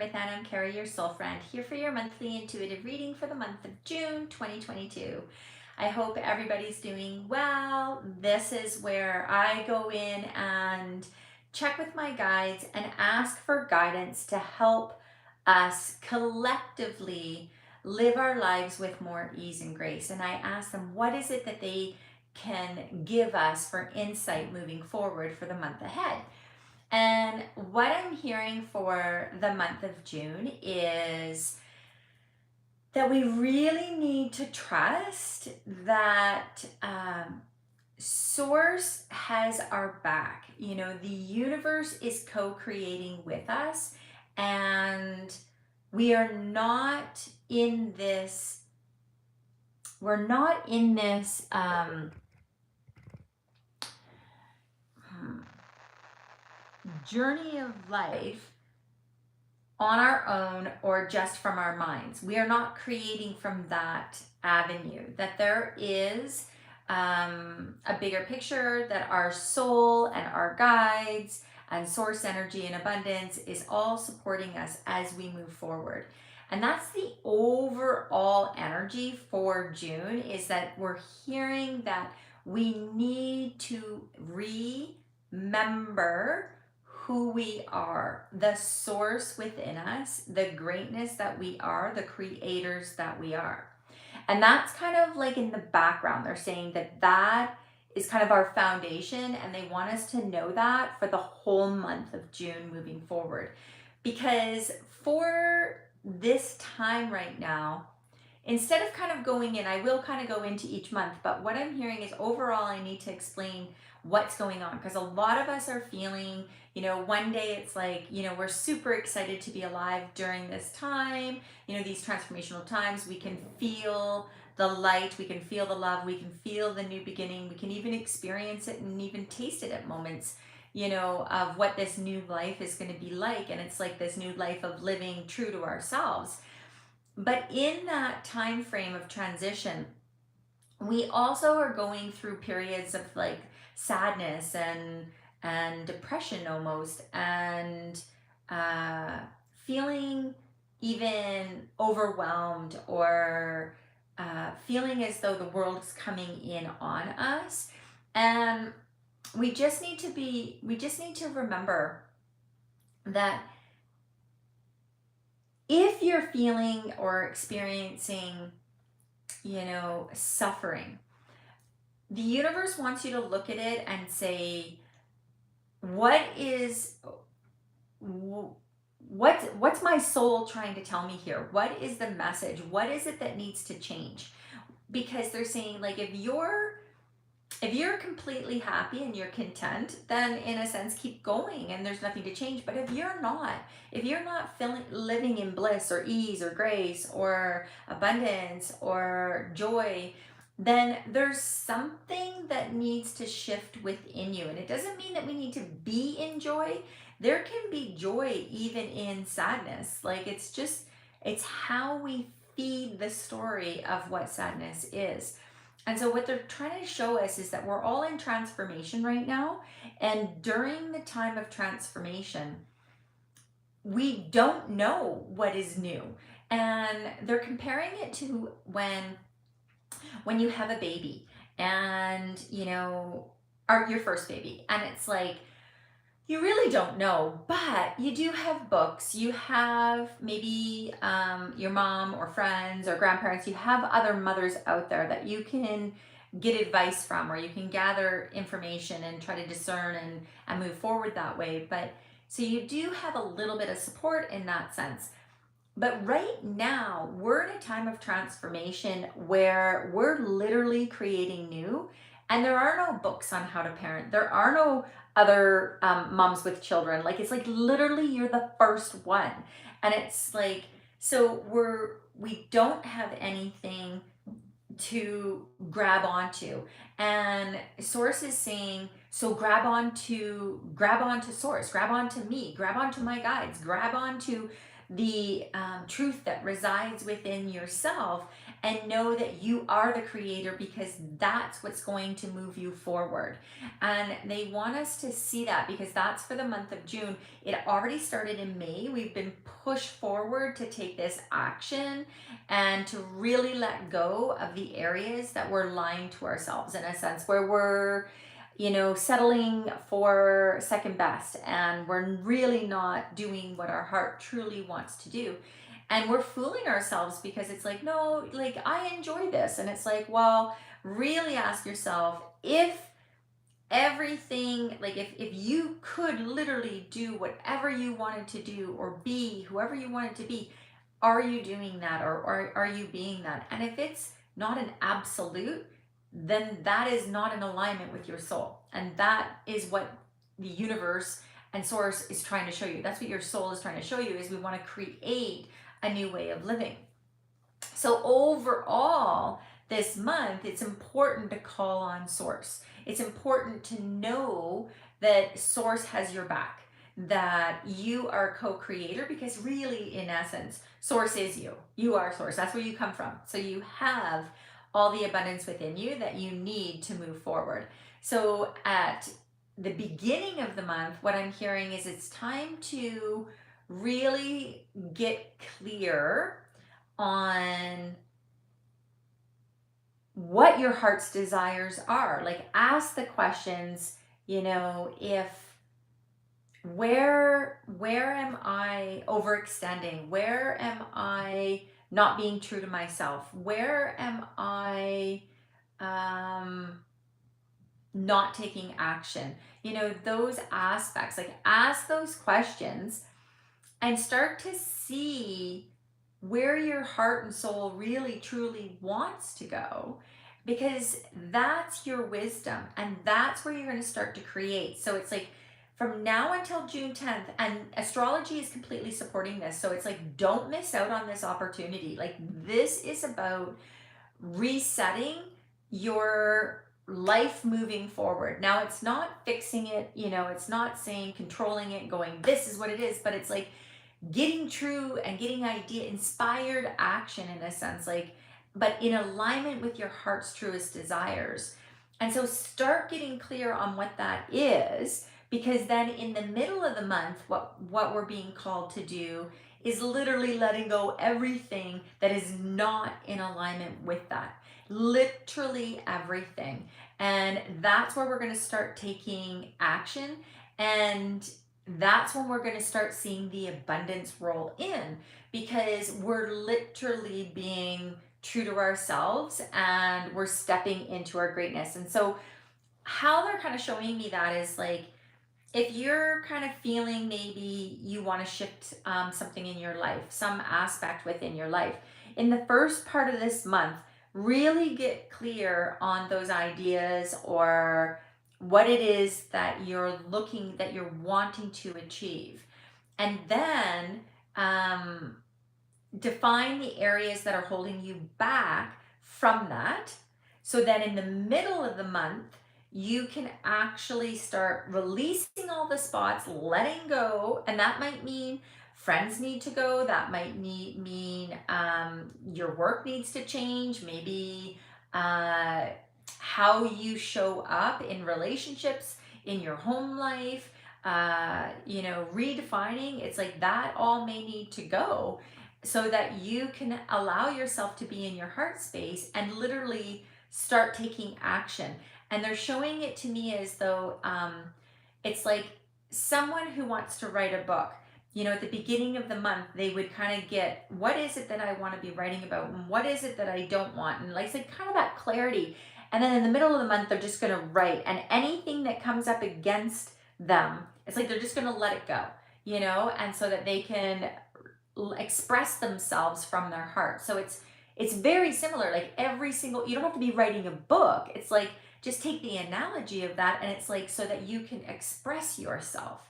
with Anna and Carrie, your soul friend, here for your monthly intuitive reading for the month of June 2022. I hope everybody's doing well. This is where I go in and check with my guides and ask for guidance to help us collectively live our lives with more ease and grace. And I ask them, what is it that they can give us for insight moving forward for the month ahead? And what I'm hearing for the month of June is that we really need to trust that Source has our back. You know, the universe is co creating with us, and we are not in this, we're not in this. Journey of life on our own or just from our minds. We are not creating from that avenue, that there is a bigger picture, that our soul and our guides and source energy and abundance is all supporting us as we move forward. And that's the overall energy for June, is that we're hearing that we need to remember who we are, the source within us, the greatness that we are, the creators that we are. And that's kind of like in the background. They're saying that that is kind of our foundation, and they want us to know that for the whole month of June moving forward. Because for this time right now, instead of kind of going in, I will kind of go into each month, but what I'm hearing is overall I need to explain what's going on, because a lot of us are feeling, you know, one day it's like, you know, we're super excited to be alive during this time, you know, these transformational times. We can feel the light, we can feel the love, we can feel the new beginning, we can even experience it and even taste it at moments, you know, of what this new life is going to be like. And it's like this new life of living true to ourselves. But in that time frame of transition, we also are going through periods of like sadness and depression almost, and feeling even overwhelmed, or feeling as though the world is coming in on us. And we just need to remember that if you're feeling or experiencing, you know, suffering, the universe wants you to look at it and say, what's my soul trying to tell me here? What is the message? What is it that needs to change? Because they're saying, like, if you're completely happy and you're content, then in a sense keep going and there's nothing to change. But if you're not feeling, living in bliss or ease or grace or abundance or joy, then there's something that needs to shift within you. And it doesn't mean that we need to be in joy. There can be joy even in sadness. Like, it's how we feed the story of what sadness is. And so what they're trying to show us is that we're all in transformation right now. And during the time of transformation, we don't know what is new. And they're comparing it to when you have a baby, and you know, your first baby, and it's like, you really don't know, but you do have books, you have maybe your mom or friends or grandparents, you have other mothers out there that you can get advice from, or you can gather information and try to discern and move forward that way. But so you do have a little bit of support in that sense. But right now, we're in a time of transformation where we're literally creating new, and there are no books on how to parent. There are no other moms with children. Like, it's like literally you're the first one. And it's like, so we don't have anything to grab onto. And Source is saying, so grab onto Source, grab onto me, grab onto my guides, grab onto the truth that resides within yourself, and know that you are the creator, because that's what's going to move you forward. And they want us to see that, because that's for the month of June. It already started in May. We've been pushed forward to take this action and to really let go of the areas that we're lying to ourselves, in a sense, where we're, settling for second best, and we're really not doing what our heart truly wants to do. And we're fooling ourselves, because it's like, no, like, I enjoy this. And it's like, well, really ask yourself, if everything, like, if you could literally do whatever you wanted to do, or be whoever you wanted to be, are you doing that, or are you being that? And if it's not an absolute, then that is not in alignment with your soul. And that is what the universe and source is trying to show you. That's what your soul is trying to show you, is we want to create a new way of living. So overall, this month, it's important to call on source. It's important to know that source has your back, that you are a co-creator, because really, in essence, source is you. You are source. That's where you come from. So you have all the abundance within you that you need to move forward. So at the beginning of the month, what I'm hearing is it's time to really get clear on what your heart's desires are. Like, ask the questions, if where am I overextending? Where am I not being true to myself? Where am I not taking action? Those aspects, like, ask those questions and start to see where your heart and soul really truly wants to go, because that's your wisdom, and that's where you're going to start to create. So it's like, from now until June 10th, and astrology is completely supporting this. So it's like, don't miss out on this opportunity. Like, this is about resetting your life moving forward. Now, it's not fixing it, it's not saying controlling it, going, this is what it is, but it's like getting true and getting inspired action, in a sense, like, but in alignment with your heart's truest desires. And so start getting clear on what that is, because then in the middle of the month, what we're being called to do is literally letting go everything that is not in alignment with that. Literally everything. And that's where we're going to start taking action. And that's when we're going to start seeing the abundance roll in, because we're literally being true to ourselves, and we're stepping into our greatness. And so how they're kind of showing me that is, like, if you're kind of feeling maybe you want to shift something in your life, some aspect within your life, in the first part of this month, really get clear on those ideas, or what it is that you're wanting to achieve. And then define the areas that are holding you back from that. So then in the middle of the month, you can actually start releasing all the spots, letting go. And that might mean friends need to go. That might mean your work needs to change. Maybe how you show up in relationships, in your home life, redefining. It's like that all may need to go, so that you can allow yourself to be in your heart space and literally start taking action. And they're showing it to me as though it's like someone who wants to write a book. At the beginning of the month, they would kind of get, what is it that I want to be writing about? And what is it that I don't want? And like, it's like kind of that clarity. And then in the middle of the month, they're just going to write. And anything that comes up against them, it's like they're just going to let it go, and so that they can express themselves from their heart. So it's very similar. Like, you don't have to be writing a book. It's like, just take the analogy of that, and it's like, so that you can express yourself.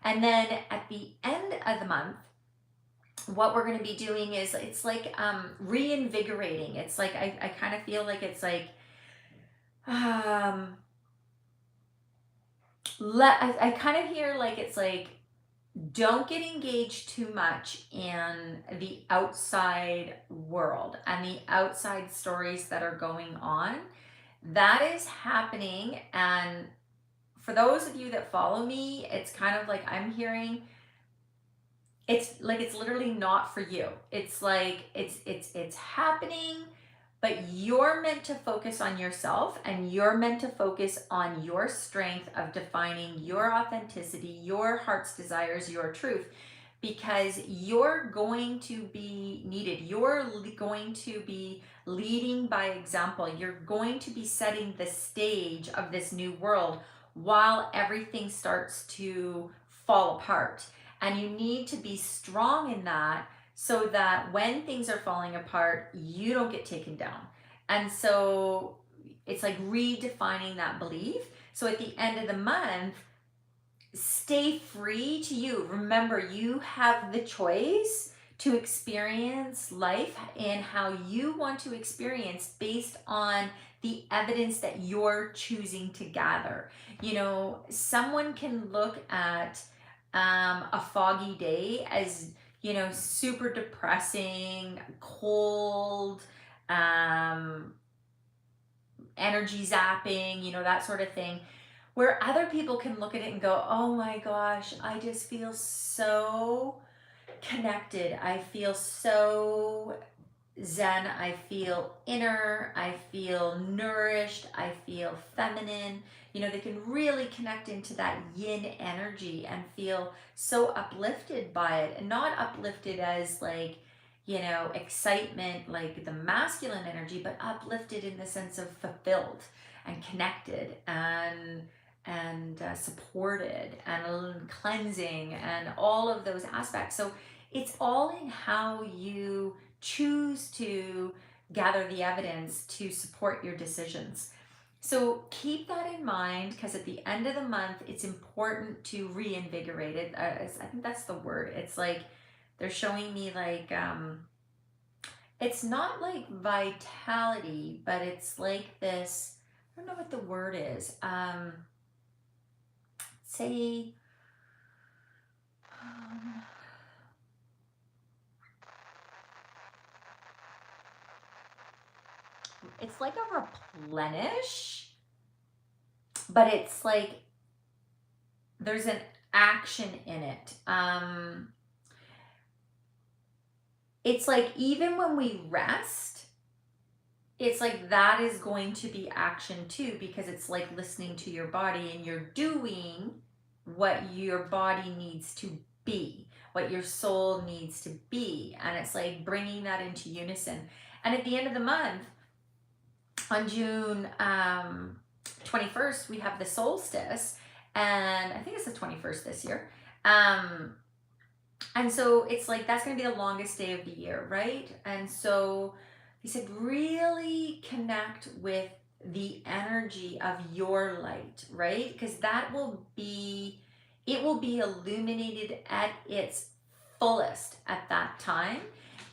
And then at the end of the month, what we're going to be doing is, it's like reinvigorating. It's like, I kind of feel like it's like I kind of hear like, it's like don't get engaged too much in the outside world and the outside stories that are going on. That is happening. And for those of you that follow me, it's kind of like I'm hearing it's literally not for you. It's like it's happening, but you're meant to focus on yourself, and you're meant to focus on your strength of defining your authenticity, your heart's desires, your truth, because you're going to be needed. You're going to be leading by example. You're going to be setting the stage of this new world while everything starts to fall apart. And you need to be strong in that so that when things are falling apart, you don't get taken down. And so it's like redefining that belief. So at the end of the month, stay free to you. Remember, you have the choice to experience life and how you want to experience based on the evidence that you're choosing to gather. You know, someone can look at a foggy day as, you know, super depressing, cold, um, energy zapping, you know, that sort of thing. Where other people can look at it and go, oh my gosh, I just feel so connected. I feel so zen. I feel inner. I feel nourished. I feel feminine. You know, they can really connect into that yin energy and feel so uplifted by it, and not uplifted as like, you know, excitement like the masculine energy, but uplifted in the sense of fulfilled and connected and supported and cleansing and all of those aspects. So it's all in how you choose to gather the evidence to support your decisions. So keep that in mind, because at the end of the month, it's important to reinvigorate it. I think that's the word. It's like they're showing me like, it's not like vitality, but it's like this, I don't know what the word is. Say, um, it's like a replenish, but it's like there's an action in it. It's like even when we rest, it's like that is going to be action too, because it's like listening to your body and you're doing what your body needs to be, what your soul needs to be. And it's like bringing that into unison. And at the end of the month, on June 21st, we have the solstice. And I think it's the 21st this year. And so it's like that's going to be the longest day of the year, right? And so he said, really connect with the energy of your light, right? Because it will be illuminated at its fullest at that time.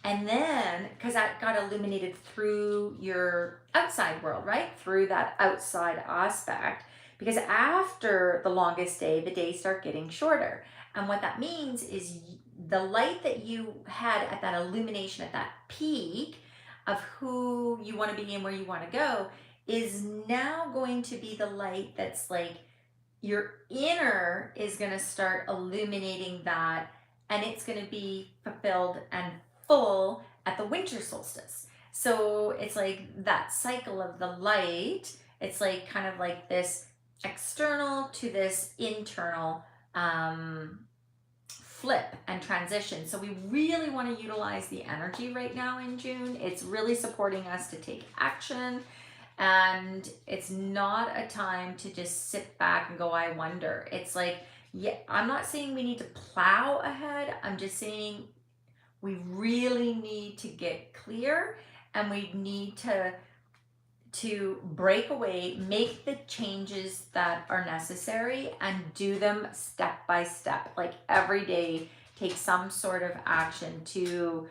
And then, because that got illuminated through your outside world, right? Through that outside aspect. Because after the longest day, the days start getting shorter. And what that means is the light that you had at that illumination, at that peak of who you want to be and where you want to go, is now going to be the light that's like your inner is going to start illuminating that, and it's going to be fulfilled and full at the winter solstice. So it's like that cycle of the light. It's like kind of like this external to this internal flip and transition. So we really want to utilize the energy right now in June. It's really supporting us to take action. And it's not a time to just sit back and go, I wonder. It's like, yeah, I'm not saying we need to plow ahead. I'm just saying we really need to get clear, and we need to break away, make the changes that are necessary, and do them step by step. Like every day, take some sort of action to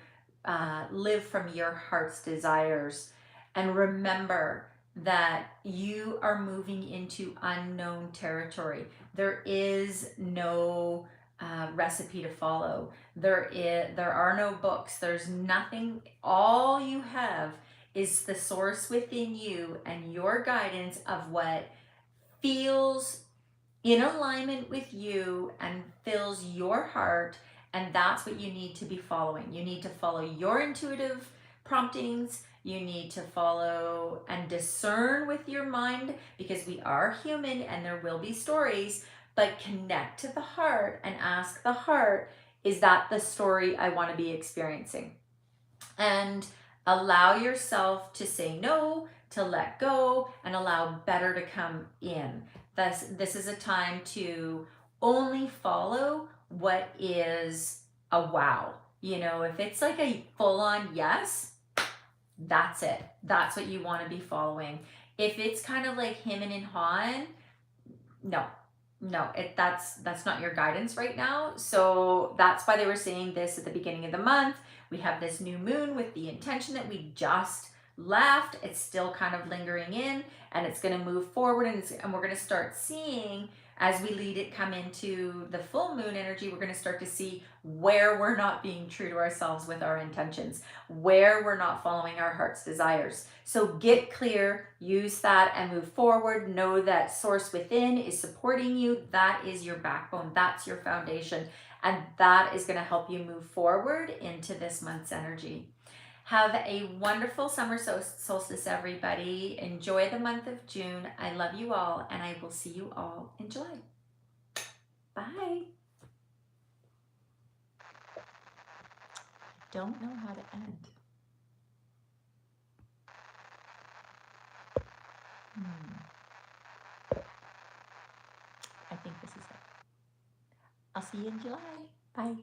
live from your heart's desires. And remember that you are moving into unknown territory. There is no recipe to follow. There are no books. There's nothing. All you have is the source within you and your guidance of what feels in alignment with you and fills your heart, and that's what you need to be following. You need to follow your intuitive promptings. You need to follow and discern with your mind, because we are human and there will be stories, but connect to the heart and ask the heart, is that the story I want to be experiencing? And allow yourself to say no, to let go, and allow better to come in. This is a time to only follow what is a wow. You know, if it's like a full on yes, that's it. That's what you want to be following. If it's kind of like him and Han, no, that's not your guidance right now. So that's why they were saying this at the beginning of the month. We have this new moon with the intention that we just left. It's still kind of lingering in, and it's going to move forward, and we're going to start seeing, as we lead it come into the full moon energy, we're going to start to see where we're not being true to ourselves with our intentions, where we're not following our heart's desires. So get clear, use that, and move forward. Know that source within is supporting you. That is your backbone. That's your foundation. And that is going to help you move forward into this month's energy. Have a wonderful summer solstice, everybody. Enjoy the month of June. I love you all, and I will see you all in July. Bye. Don't know how to end. I think this is it. I'll see you in July. Bye.